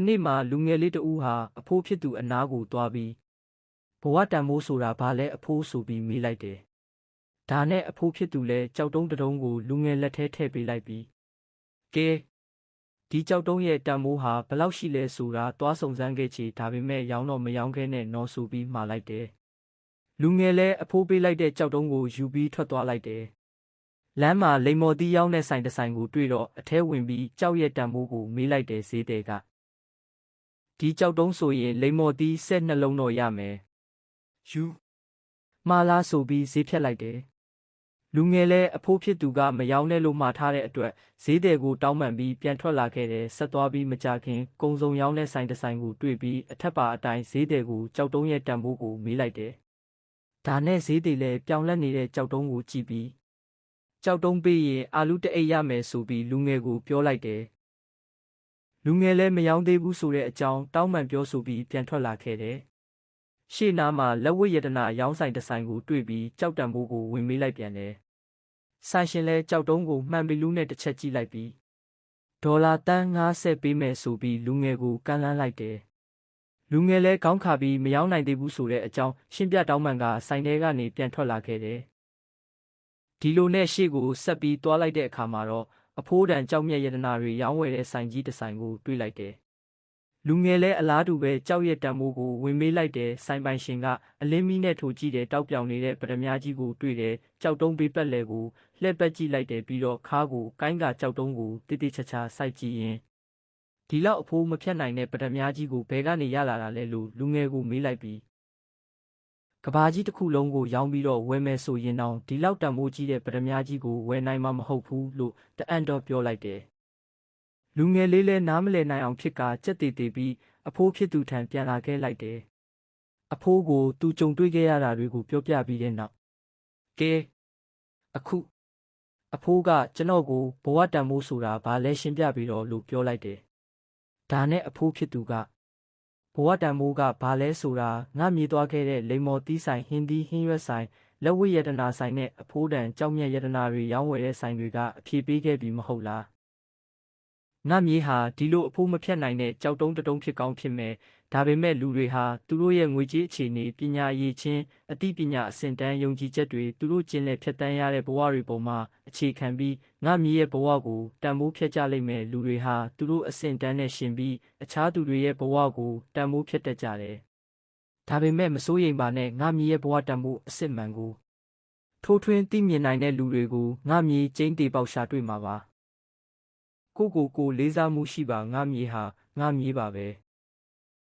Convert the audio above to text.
နေ့မှာလူငယ်လေးတဦးဟာအဖိုးဖြစ်သူအနားကိုသွားပြီးဘဝတန်ဖိုးဆိုတာဘာလဲအဖိုးဆိုပြီးမေးလိုက်တယ်။ဒါနဲ့အဖိုးဖြစ်သူလည်းကြောက်တုံးတစ်တုံးကိုလူငယ်လက်ထဲထည့်ပေးလိုက်ပြီးကဲဒီကြောက်တုံးရဲ့တန်ဖိုးဟာဘယ်လောက်ရှိလဲဆိုတာသွားစုံစမ်းခဲ့ချေဒါပေမဲ့ရောင်းတော့မရောင်းခဲ့နဲ့နော်ဆိုပြီးမှာလိုက်တယ်။လူငယ်လည်းအဖိုးပေးလိုက်တဲ့ကြောက်တုံးကိုယူပြီးထွက်သွားလိုက်တယ်။လမ်းမှာလိမ္မော်သီးရောင်းတဲ့ဆိုင်တစ်ဆိုင်ကိုတွေ့တော့အထဲဝင်ပြီးကြောက်ရဲ့တန်ဖိုးကိုမေးလိုက်တယ်ဈေးသည်ကဒီကြောက်တုံးဆိုရင်လိမ္မော်သီး12လုံးတော့ရမယ်။ယူမှားလားဆိုပြီးဈေးဖြတ်လိုက်တယ်။လူငယ်လည်းအဖိုးဖြစ်သူကမရောင်းနဲ့လို့မှားထားတဲ့အတွက်ဈေးသည်ကိုတောင်းပန်ပြီးပြန်ထွက်လာခဲ့တယ်ဆက်သွားပြီးမကြခင်ကုံစုံရောင်းတဲ့ဆိုင်တစ်ဆိုင်ကိုတွေ့ပြီးအထက်ပါအတိုင်းဈေးသည်ကိုကြောက်တုံးရဲ့တန်ဖိုးကိုမေးလိုက်တယ်။ဒါနဲ့ဈေးသည်လည်းပြောင်းလဲနေတဲ့ကြောက်တုံးကိုကြည့်ပြီးကြောက်တုံးပေးရင်အာလူတအိတ်ရမယ်ဆိုပြီးလူငယ်ကိုပြောလိုက်တယ်။လူငယ်လည်းမရောင်းသေးဘူးဆိုတဲ့အကြောင်းတောင်းပန်ပြောဆိုပြီးပြန်ထွက်လာခဲ့တယ်။ရှေ့နားမှာလက်ဝတ်ရတနာရောင်းဆိုင်တစ်ဆိုင်ကိုတွေ့ပြီးကြောက်တံပိုးကိုဝင်မေးလိုက်ပြန်တယ်။ဆိုင်ရှင်လည်းကြောက်တုံးကိုမှန်ပြီးလူနဲ့တစ်ချက်ကြည့်လိုက်ပြီးဒေါ်လာတန်း50ပေးမယ်ဆိုပြီးလူငယ်ကိုကမ်းလှမ်းလိုက်တယ်။လူငယ်လည်းခေါင်းခါပြီးမရောင်းနိုင်သေးဘူးဆိုတဲ့အကြောင်းရှင်းပြတောင်းပန်ကဆိုင်ထဲကနေပြန်ထွက်လာခဲ့တယ်။ဒီလိုနဲ့ရှေ့ကိုဆက်ပြီးသွားလိုက်တဲ့အခါမှာတော့အဖိုးတန်ကြောက်မြက်ရတနာတွေရောင်းဝယ်တဲ့ဆိုင်ကြီးတစ်ဆိုင်ကိုတွေ့လိုက်တယ်။လူငယ်လည်းအလားတူပဲကြောက်ရတံမိုးကိုဝင်မေးလိုက်တဲ့ဆိုင်ပိုင်ရှင်ကအလင်းမီးနဲ့ထိုကြည့်တဲ့တောက်ပြောင်နေတဲ့ပထမကြီးကိုတွေ့တယ်ကြောက်တုံးပေးပက်လေကိုလှည့်ပတ်ကြည့်လိုက်တယ်ပြီးတော့ခါးကိုကိုင်းကကြောက်တုံးကိုတိတိချာချာစိုက်ကြည့်ရင်ဒီလောက်အဖိုးမဖြတ်နိုင်တဲ့ပထမကြီးကိုဘယ်ကနေရလာတာလဲလို့လူငယ်ကိုမေးလိုက်ပြီးကဘာကြီးတစ်ခုလုံးကိုရောင်းပြီးတော့ဝယ်မယ်ဆိုရင်တော့ဒီလောက်တန်ဖိုးကြီးတဲ့ပထမကြီးကိုဝယ်နိုင်မှာမဟုတ်ဘူးလို့တအံ့တော့ပြောလိုက်တယ်။လူငယ်လေးလည်းနားမလည်နိုင်အောင်ဖြစ်ကာကြက်တေတေပြီးအဖိုးဖြစ်သူထံပြန်လာခဲ့လိုက်တယ်။အဖိုးကိုသူကြုံတွေ့ခဲ့ရတာတွေကိုပြောပြပြီးတဲ့နောက်ကဲအခုအဖိုးကကျွန်တော်ကိုဘဝတန်ဖိုးဆိုတာဘာလဲရှင်းပြပြီးတော့လို့ပြောလိုက်တယ်။ဒါနဲ့အဖိုးဖြစ်သူကဘဝတန်မိုးကဘာလဲဆိုတာငါမြည်သွားခဲ့တဲ့လိမ္မော်တီးဆိုင်ဟင်းသီးဟင်းရွက်ဆိုင်လက်ဝတ်ရတနာဆိုင်နဲ့အဖိုးတန်ကြောက်မြက်ရတနာတွေရောင်းဝယ်တဲ့ဆိုင်တွေကအဖြေပေးခဲ့ပြီမဟုတ်လားငါမြေးဟာဒီလိုအဖိုးမဖြတ်နိုင်တဲ့ကြောက်တုံးတုံးဖြစ်ကောင်းဖြစ်မယ်ဒါပေမဲ့လူတွေဟာသူတို့ရဲ့ငွေကြေးအခြေအနေပညာရည်ချင်းအသိပညာအဆင့်တန်းယုံကြည်ချက်တွေသူတို့ကျင့်လက်ဖြတ်တန်းရတဲ့ဘဝတွေပေါ်မှာအခြေခံပြီးငါမြေးရဲ့ဘဝကိုတန်ဖိုးဖြတ်ကြလိမ့်မယ်လူတွေဟာသူတို့အဆင့်တန်းနဲ့ရှင်ပြီးအခြားသူတွေရဲ့ဘဝကိုတန်ဖိုးဖြတ်တတ်ကြတယ်ဒါပေမဲ့မစိုးရိမ်ပါနဲ့ငါမြေးရဲ့ဘဝတန်ဖိုးအစစ်မှန်ကိုထိုးထွင်းသိမြင်နိုင်တဲ့လူတွေကိုငါမြေးကျင်းတေပေါက်ရှာတွေ့မှာပါကိုလေးစားမှုရှိပါငါမြေးဟာငါမြေးပါပဲ